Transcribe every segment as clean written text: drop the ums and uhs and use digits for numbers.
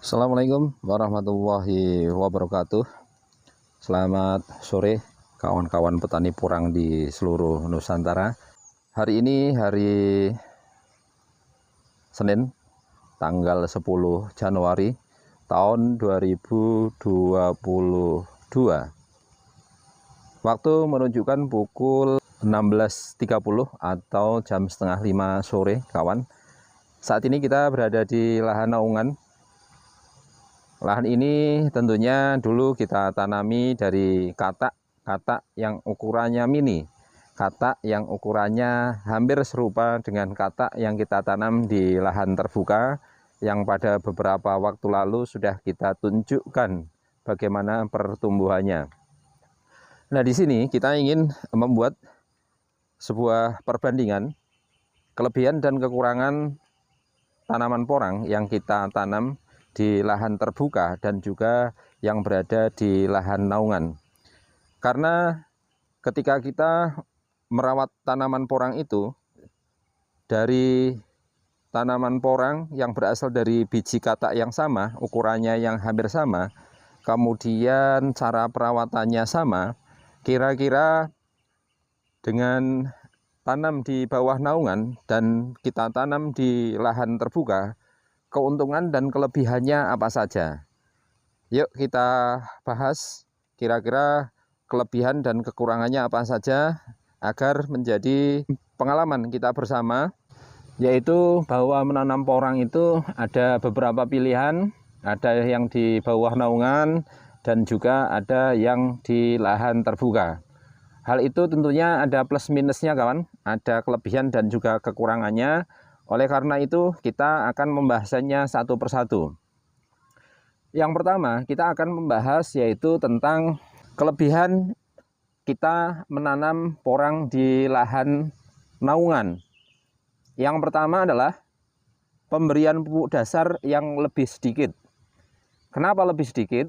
Assalamualaikum warahmatullahi wabarakatuh. Selamat sore kawan-kawan petani porang di seluruh Nusantara. Hari ini hari Senin tanggal 10 Januari tahun 2022. Waktu menunjukkan pukul 16.30 atau jam setengah 5 sore kawan. Saat ini kita berada di lahan naungan. Lahan ini tentunya dulu kita tanami dari katak yang ukurannya mini, katak yang ukurannya hampir serupa dengan katak yang kita tanam di lahan terbuka yang pada beberapa waktu lalu sudah kita tunjukkan bagaimana pertumbuhannya. Nah, di sini kita ingin membuat sebuah perbandingan kelebihan dan kekurangan tanaman porang yang kita tanam di lahan terbuka dan juga yang berada di lahan naungan. Karena ketika kita merawat tanaman porang itu, dari tanaman porang yang berasal dari biji katak yang sama, ukurannya yang hampir sama, kemudian cara perawatannya sama, kira-kira dengan tanam di bawah naungan dan kita tanam di lahan terbuka, keuntungan dan kelebihannya apa saja? Yuk kita bahas kira-kira kelebihan dan kekurangannya apa saja agar menjadi pengalaman kita bersama, yaitu bahwa menanam porang itu ada beberapa pilihan, ada yang di bawah naungan dan juga ada yang di lahan terbuka. Hal itu tentunya ada plus minusnya kawan, ada kelebihan dan juga kekurangannya. Oleh karena itu kita akan membahasnya satu persatu. Yang pertama kita akan membahas yaitu tentang kelebihan kita menanam porang di lahan naungan. Yang pertama adalah pemberian pupuk dasar yang lebih sedikit. Kenapa lebih sedikit?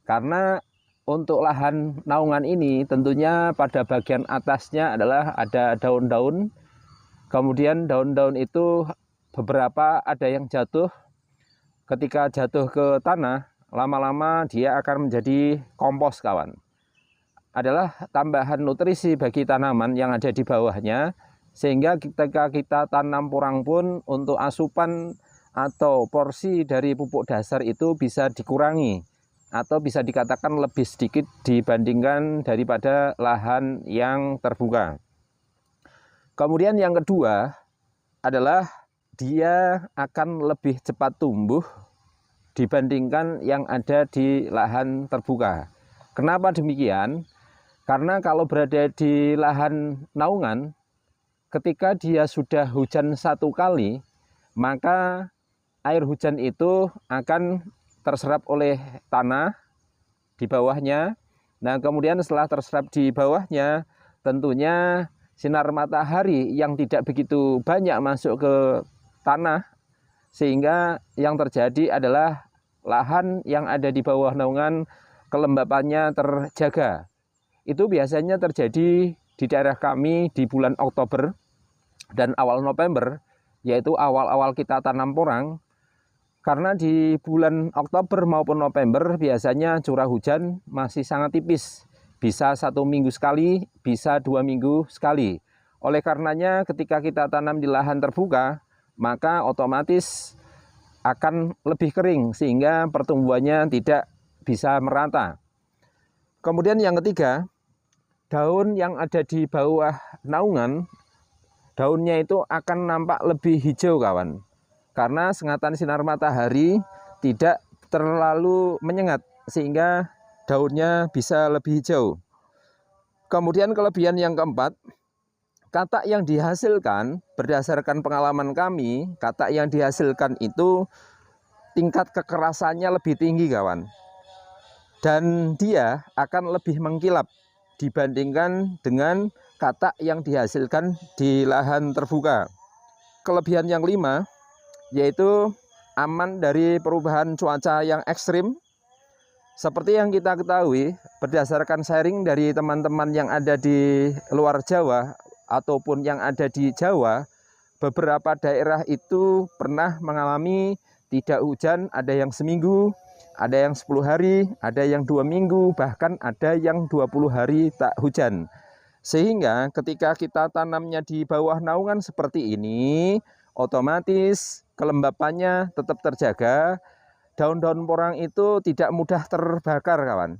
Karena untuk lahan naungan ini tentunya pada bagian atasnya adalah ada daun-daun. Kemudian daun-daun itu beberapa ada yang jatuh. Ketika jatuh ke tanah, lama-lama dia akan menjadi kompos kawan. Adalah tambahan nutrisi bagi tanaman yang ada di bawahnya. Sehingga ketika kita tanam porang pun untuk asupan atau porsi dari pupuk dasar itu bisa dikurangi, atau bisa dikatakan lebih sedikit dibandingkan daripada lahan yang terbuka. Kemudian yang kedua adalah dia akan lebih cepat tumbuh dibandingkan yang ada di lahan terbuka. Kenapa demikian? Karena kalau berada di lahan naungan, ketika dia sudah hujan satu kali, maka air hujan itu akan terserap oleh tanah di bawahnya. Nah, kemudian setelah terserap di bawahnya, tentunya sinar matahari yang tidak begitu banyak masuk ke tanah, sehingga yang terjadi adalah lahan yang ada di bawah naungan kelembapannya terjaga. Itu biasanya terjadi di daerah kami di bulan Oktober dan awal November, yaitu awal-awal kita tanam porang. Karena di bulan Oktober maupun November biasanya curah hujan masih sangat tipis. Bisa 1 minggu sekali, bisa 2 minggu sekali. Oleh karenanya ketika kita tanam di lahan terbuka, maka otomatis akan lebih kering sehingga pertumbuhannya tidak bisa merata. Kemudian yang ketiga, daun yang ada di bawah naungan, daunnya itu akan nampak lebih hijau kawan. Karena sengatan sinar matahari tidak terlalu menyengat sehingga daunnya bisa lebih hijau. Kemudian kelebihan yang keempat, katak yang dihasilkan berdasarkan pengalaman kami, katak yang dihasilkan itu tingkat kekerasannya lebih tinggi kawan. Dan dia akan lebih mengkilap dibandingkan dengan katak yang dihasilkan di lahan terbuka. Kelebihan yang kelima, yaitu aman dari perubahan cuaca yang ekstrim. Seperti yang kita ketahui berdasarkan sharing dari teman-teman yang ada di luar Jawa ataupun yang ada di Jawa, beberapa daerah itu pernah mengalami tidak hujan, ada yang seminggu, ada yang 10 hari, ada yang 2 minggu, bahkan ada yang 20 hari tak hujan. Sehingga ketika kita tanamnya di bawah naungan seperti ini, otomatis kelembapannya tetap terjaga, daun-daun porang itu tidak mudah terbakar, kawan.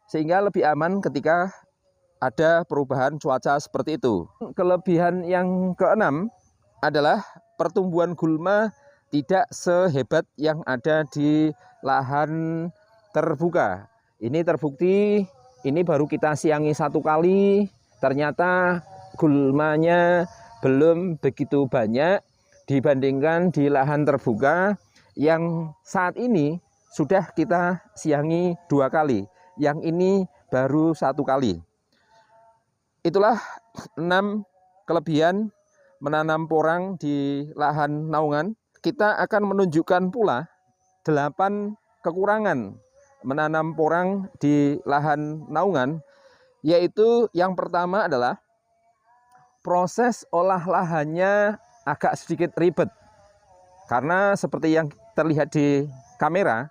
Sehingga lebih aman ketika ada perubahan cuaca seperti itu. Kelebihan yang keenam adalah pertumbuhan gulma tidak sehebat yang ada di lahan terbuka. Ini terbukti, ini baru kita siangi 1 kali, ternyata gulmanya belum begitu banyak dibandingkan di lahan terbuka yang saat ini sudah kita siangi 2 kali. Yang ini baru 1 kali. Itulah 6 kelebihan menanam porang di lahan naungan. Kita akan menunjukkan pula 8 kekurangan menanam porang di lahan naungan, yaitu yang pertama adalah proses olah lahannya agak sedikit ribet. Karena seperti yang terlihat di kamera,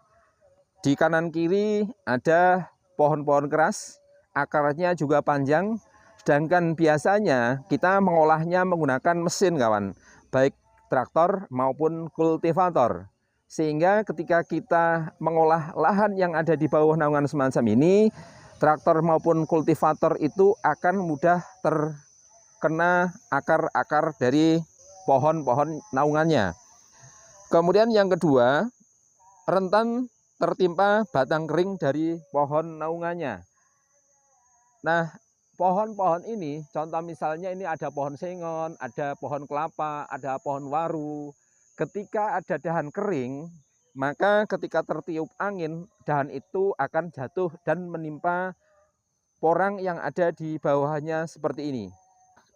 di kanan kiri ada pohon-pohon keras, akarnya juga panjang. Sedangkan biasanya kita mengolahnya menggunakan mesin, kawan, baik traktor maupun kultivator. Sehingga ketika kita mengolah lahan yang ada di bawah naungan semacam ini, traktor maupun kultivator itu akan mudah terkena akar-akar dari pohon-pohon naungannya. Kemudian yang kedua, rentan tertimpa batang kering dari pohon naungannya. Nah, pohon-pohon ini, contoh misalnya ini ada pohon sengon, ada pohon kelapa, ada pohon waru. Ketika ada dahan kering, maka ketika tertiup angin, dahan itu akan jatuh dan menimpa porang yang ada di bawahnya seperti ini.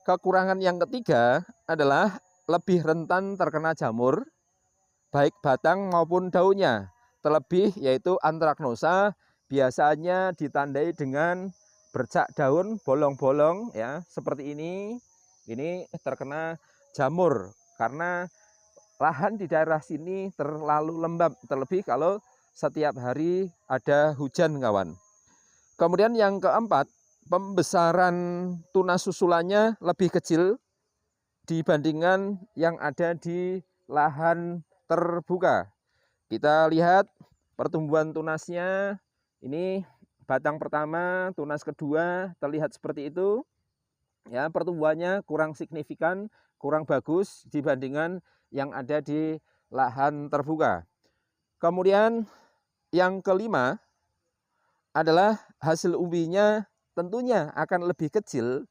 Kekurangan yang ketiga adalah lebih rentan terkena jamur, baik batang maupun daunnya. Terlebih yaitu antraknosa biasanya ditandai dengan bercak daun bolong-bolong ya, seperti ini. Ini terkena jamur karena lahan di daerah sini terlalu lembab, terlebih kalau setiap hari ada hujan, kawan. Kemudian yang keempat, pembesaran tunas susulannya lebih kecil dibandingkan yang ada di lahan terbuka. Kita lihat pertumbuhan tunasnya. Ini batang pertama, tunas kedua terlihat seperti itu. Ya, pertumbuhannya kurang signifikan, kurang bagus dibandingkan yang ada di lahan terbuka. Kemudian yang kelima adalah hasil umbinya tentunya akan lebih kecil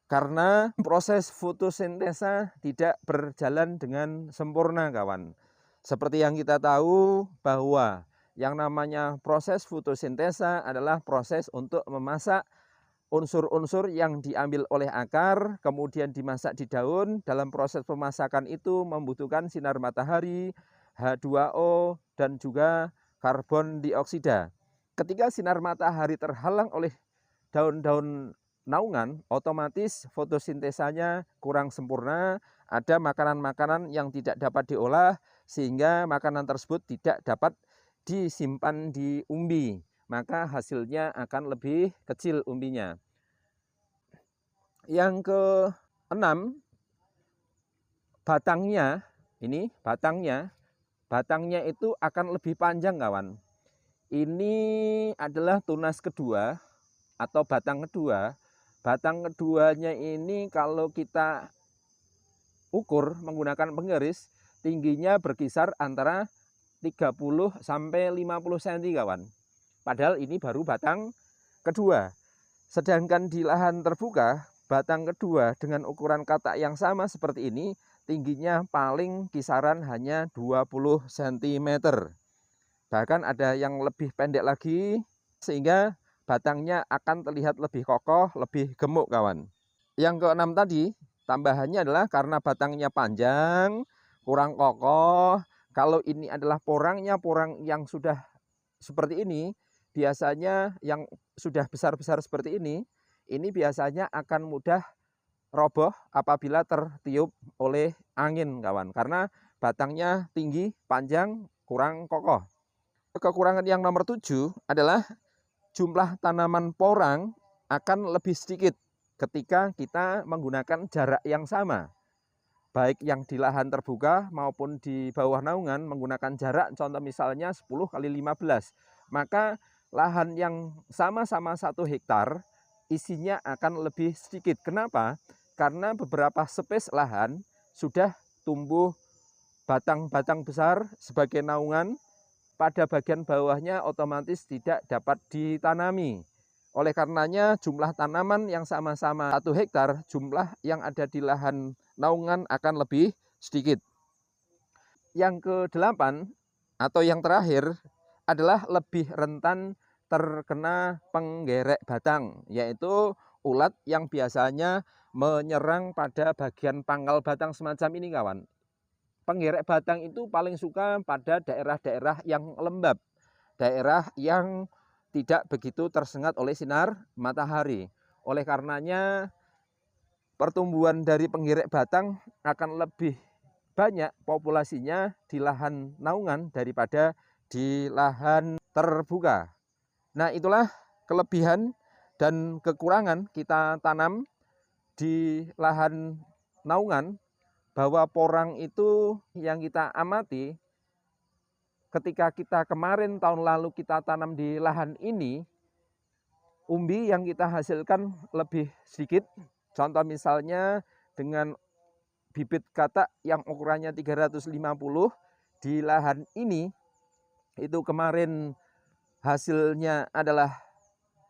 karena proses fotosintesa tidak berjalan dengan sempurna, kawan. Seperti yang kita tahu bahwa yang namanya proses fotosintesa adalah proses untuk memasak unsur-unsur yang diambil oleh akar, kemudian dimasak di daun. Dalam proses pemasakan itu membutuhkan sinar matahari, H2O, dan juga karbon dioksida. Ketika sinar matahari terhalang oleh daun-daun naungan, otomatis fotosintesanya kurang sempurna, ada makanan-makanan yang tidak dapat diolah, sehingga makanan tersebut tidak dapat disimpan di umbi, maka hasilnya akan lebih kecil umbinya. Yang keenam, batangnya, ini batangnya itu akan lebih panjang, kawan. Ini adalah tunas kedua atau batang kedua. Batang keduanya ini kalau kita ukur menggunakan penggaris, tingginya berkisar antara 30 sampai 50 cm, kawan. Padahal ini baru batang kedua. Sedangkan di lahan terbuka, batang kedua dengan ukuran katak yang sama seperti ini, tingginya paling kisaran hanya 20 cm. Bahkan ada yang lebih pendek lagi, sehingga batangnya akan terlihat lebih kokoh, lebih gemuk, kawan. Yang keenam tadi, tambahannya adalah karena batangnya panjang, kurang kokoh. Kalau ini adalah porangnya, porang yang sudah seperti ini, biasanya yang sudah besar-besar seperti ini biasanya akan mudah roboh apabila tertiup oleh angin, kawan. Karena batangnya tinggi, panjang, kurang kokoh. Kekurangan yang nomor 7 adalah jumlah tanaman porang akan lebih sedikit ketika kita menggunakan jarak yang sama. Baik yang di lahan terbuka maupun di bawah naungan menggunakan jarak contoh misalnya 10 kali 15. Maka lahan yang sama-sama 1 hektar isinya akan lebih sedikit. Kenapa? Karena beberapa space lahan sudah tumbuh batang-batang besar sebagai naungan, pada bagian bawahnya otomatis tidak dapat ditanami. Oleh karenanya jumlah tanaman yang sama-sama 1 hektar, jumlah yang ada di lahan naungan akan lebih sedikit. Yang ke-8 atau yang terakhir adalah lebih rentan terkena penggerek batang, yaitu ulat yang biasanya menyerang pada bagian pangkal batang semacam ini kawan. Penggerek batang itu paling suka pada daerah-daerah yang lembab, daerah yang tidak begitu tersengat oleh sinar matahari. Oleh karenanya pertumbuhan dari penggerek batang akan lebih banyak populasinya di lahan naungan daripada di lahan terbuka. Nah, itulah kelebihan dan kekurangan kita tanam di lahan naungan, bahwa porang itu yang kita amati ketika kita kemarin tahun lalu kita tanam di lahan ini, umbi yang kita hasilkan lebih sedikit. Contoh misalnya dengan bibit katak yang ukurannya 350 di lahan ini, itu kemarin hasilnya adalah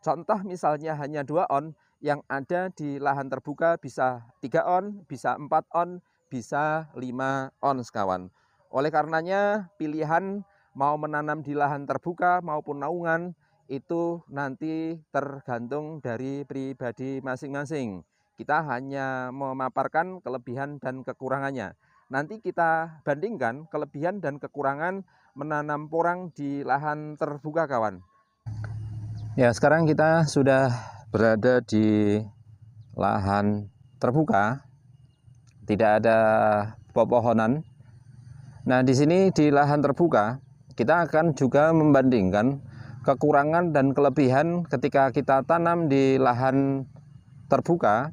contoh misalnya hanya 2 on, yang ada di lahan terbuka bisa 3 on, bisa 4 on, bisa 5 ons kawan. Oleh karenanya pilihan mau menanam di lahan terbuka maupun naungan itu nanti tergantung dari pribadi masing-masing. Kita hanya memaparkan kelebihan dan kekurangannya. Nanti kita bandingkan kelebihan dan kekurangan menanam porang di lahan terbuka kawan. Ya, sekarang kita sudah berada di lahan terbuka. Tidak ada pepohonan. Nah, di sini di lahan terbuka kita akan juga membandingkan kekurangan dan kelebihan ketika kita tanam di lahan terbuka,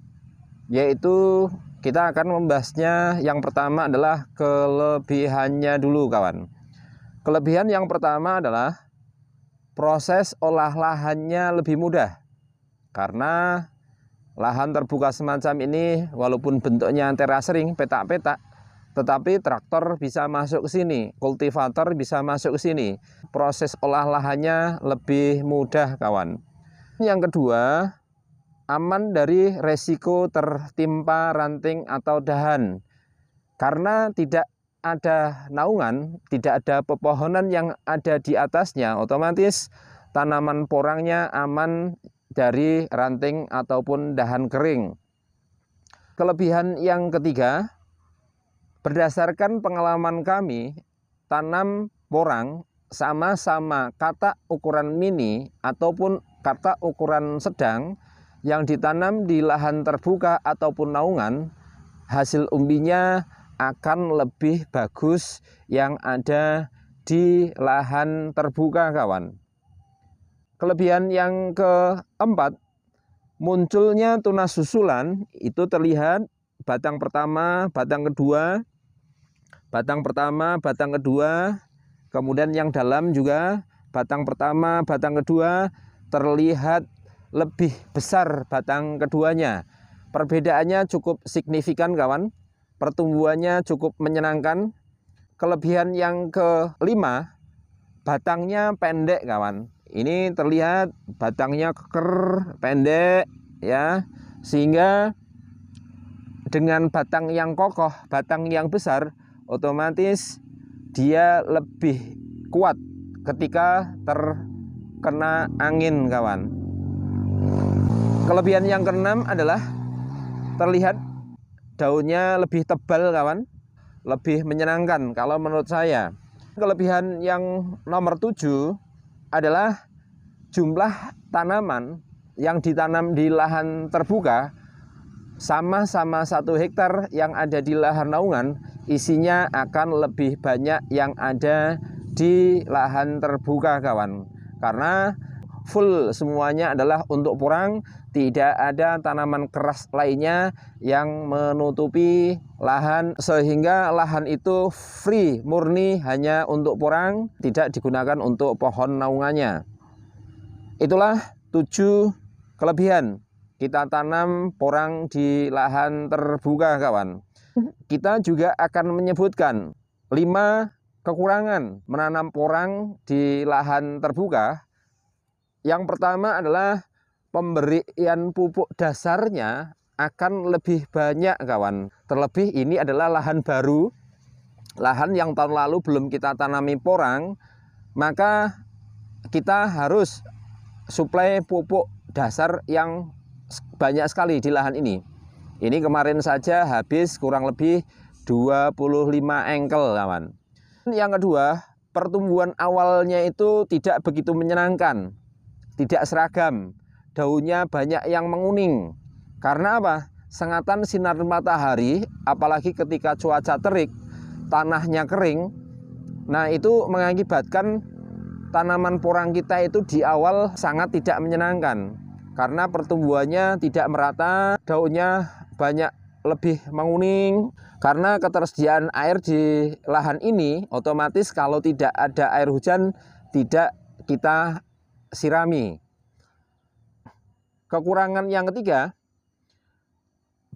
yaitu kita akan membahasnya. Yang pertama adalah kelebihannya dulu kawan. Kelebihan yang pertama adalah proses olah lahannya lebih mudah, karena lahan terbuka semacam ini walaupun bentuknya terasering, petak-petak, tetapi traktor bisa masuk ke sini, kultivator bisa masuk ke sini. Proses olah lahannya lebih mudah kawan. Yang kedua, aman dari resiko tertimpa ranting atau dahan. Karena tidak ada naungan, tidak ada pepohonan yang ada di atasnya, otomatis tanaman porangnya aman dari ranting ataupun dahan kering. Kelebihan yang ketiga, berdasarkan pengalaman kami, tanam porang sama-sama katak ukuran mini ataupun katak ukuran sedang yang ditanam di lahan terbuka ataupun naungan, hasil umbinya akan lebih bagus yang ada di lahan terbuka kawan. Kelebihan yang keempat, munculnya tunas susulan itu terlihat batang pertama, batang kedua, batang pertama, batang kedua, kemudian yang dalam juga batang pertama, batang kedua terlihat lebih besar batang keduanya. Perbedaannya cukup signifikan kawan, pertumbuhannya cukup menyenangkan. Kelebihan yang kelima, batangnya pendek kawan. Ini terlihat batangnya keker, pendek ya, sehingga dengan batang yang kokoh, batang yang besar, otomatis dia lebih kuat ketika terkena angin kawan. Kelebihan yang keenam adalah terlihat daunnya lebih tebal kawan, lebih menyenangkan kalau menurut saya. Kelebihan yang nomor 7 adalah jumlah tanaman yang ditanam di lahan terbuka sama-sama 1 hektar yang ada di lahan naungan isinya akan lebih banyak yang ada di lahan terbuka kawan. Karena full semuanya adalah untuk porang, tidak ada tanaman keras lainnya yang menutupi lahan, sehingga lahan itu free, murni hanya untuk porang, tidak digunakan untuk pohon naungannya. Itulah 7 kelebihan kita tanam porang di lahan terbuka kawan. Kita juga akan menyebutkan 5 kekurangan menanam porang di lahan terbuka. Yang pertama adalah pemberian pupuk dasarnya akan lebih banyak kawan. Terlebih ini adalah lahan baru, lahan yang tahun lalu belum kita tanami porang, maka kita harus suplai pupuk dasar yang banyak sekali di lahan ini. Ini kemarin saja habis kurang lebih 25 engkel kawan. Yang kedua, pertumbuhan awalnya itu tidak begitu menyenangkan, tidak seragam, daunnya banyak yang menguning. Karena apa? Sengatan sinar matahari, apalagi ketika cuaca terik, tanahnya kering. Nah, itu mengakibatkan tanaman porang kita itu di awal sangat tidak menyenangkan. Karena pertumbuhannya tidak merata, daunnya banyak lebih menguning. Karena ketersediaan air di lahan ini, otomatis kalau tidak ada air hujan, tidak kita sirami. Kekurangan yang ketiga,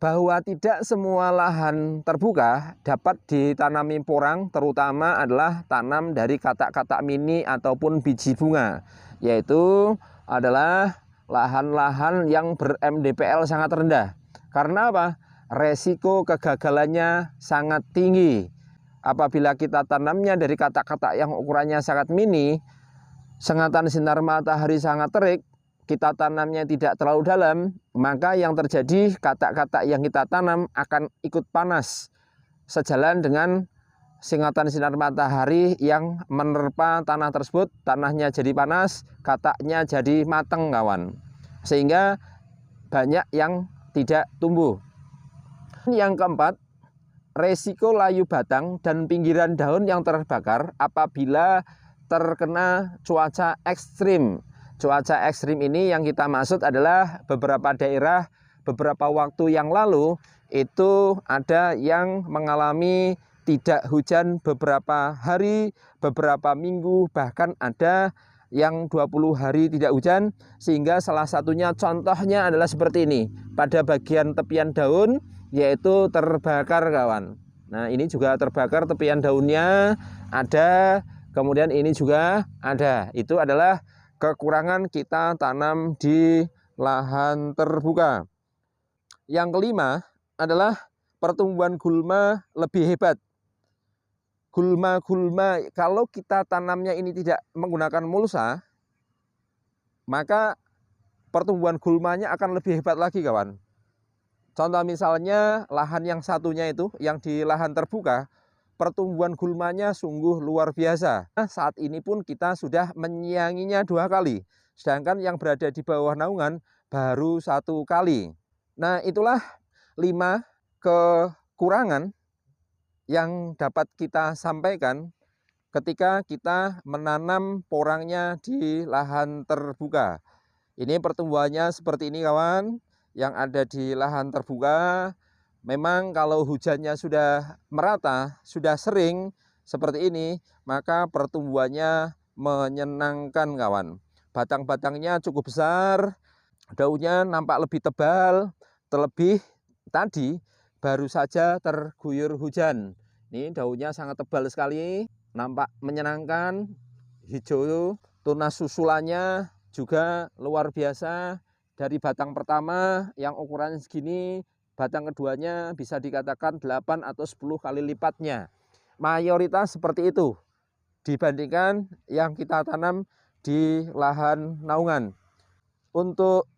bahwa tidak semua lahan terbuka dapat ditanami porang, terutama adalah tanam dari katak-katak mini ataupun biji bunga, yaitu adalah lahan-lahan yang ber-MDPL sangat rendah. Karena apa? Resiko kegagalannya sangat tinggi. Apabila kita tanamnya dari katak-katak yang ukurannya sangat mini, sengatan sinar matahari sangat terik, kita tanamnya tidak terlalu dalam, maka yang terjadi katak-katak yang kita tanam akan ikut panas. Sejalan dengan sengatan sinar matahari yang menerpa tanah tersebut, tanahnya jadi panas, kataknya jadi mateng kawan. Sehingga banyak yang tidak tumbuh. Yang keempat, resiko layu batang dan pinggiran daun yang terbakar apabila terkena cuaca ekstrim. Cuaca ekstrim ini yang kita maksud adalah beberapa daerah beberapa waktu yang lalu itu ada yang mengalami tidak hujan beberapa hari, beberapa minggu, bahkan ada yang 20 hari tidak hujan, sehingga salah satunya contohnya adalah seperti ini. Pada bagian tepian daun yaitu terbakar kawan. Nah, ini juga terbakar tepian daunnya ada, kemudian ini juga ada. Itu adalah kekurangan kita tanam di lahan terbuka. Yang kelima adalah pertumbuhan gulma lebih hebat. Gulma-gulma kalau kita tanamnya ini tidak menggunakan mulsa, maka pertumbuhan gulmanya akan lebih hebat lagi kawan. Contoh misalnya lahan yang satunya itu, yang di lahan terbuka, pertumbuhan gulmanya sungguh luar biasa. Nah, saat ini pun kita sudah menyianginya 2 kali, sedangkan yang berada di bawah naungan baru 1 kali. Nah, itulah 5 kekurangan yang dapat kita sampaikan ketika kita menanam porangnya di lahan terbuka. Ini pertumbuhannya seperti ini kawan, yang ada di lahan terbuka. Memang kalau hujannya sudah merata, sudah sering seperti ini, maka pertumbuhannya menyenangkan kawan. Batang-batangnya cukup besar, daunnya nampak lebih tebal, terlebih tadi baru saja terguyur hujan. Ini daunnya sangat tebal sekali, nampak menyenangkan, hijau, tunas susulannya juga luar biasa. Dari batang pertama yang ukurannya segini, batang keduanya bisa dikatakan 8 atau 10 kali lipatnya. Mayoritas seperti itu dibandingkan yang kita tanam di lahan naungan. Untuk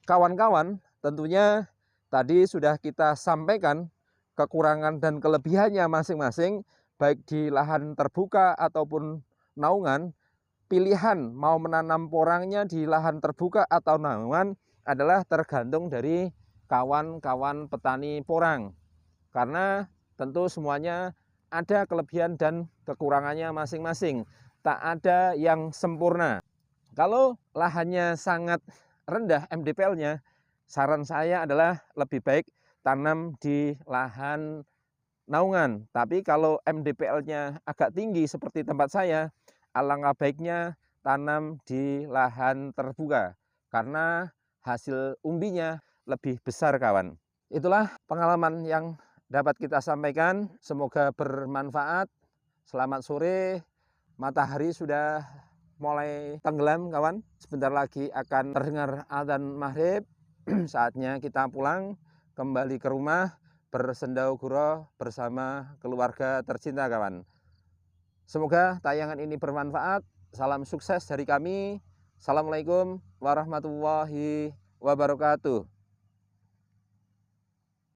kawan-kawan tentunya tadi sudah kita sampaikan kekurangan dan kelebihannya masing-masing, baik di lahan terbuka ataupun naungan. Pilihan mau menanam porangnya di lahan terbuka atau naungan adalah tergantung dari kawan-kawan petani porang. Karena Tentu semuanya ada kelebihan dan kekurangannya masing-masing. Tak ada yang sempurna. Kalau lahannya sangat rendah MDPL-nya, saran saya adalah lebih baik tanam di lahan naungan. Tapi kalau MDPL-nya agak tinggi seperti tempat saya, alangkah baiknya tanam di lahan terbuka karena hasil umbinya lebih besar, kawan. Itulah pengalaman yang dapat kita sampaikan. Semoga bermanfaat. Selamat sore. Matahari sudah mulai tenggelam, kawan. Sebentar lagi akan terdengar adzan maghrib. Saatnya kita pulang kembali ke rumah bersendau gurau bersama keluarga tercinta, kawan. Semoga tayangan ini bermanfaat. Salam sukses dari kami. Assalamualaikum warahmatullahi wabarakatuh.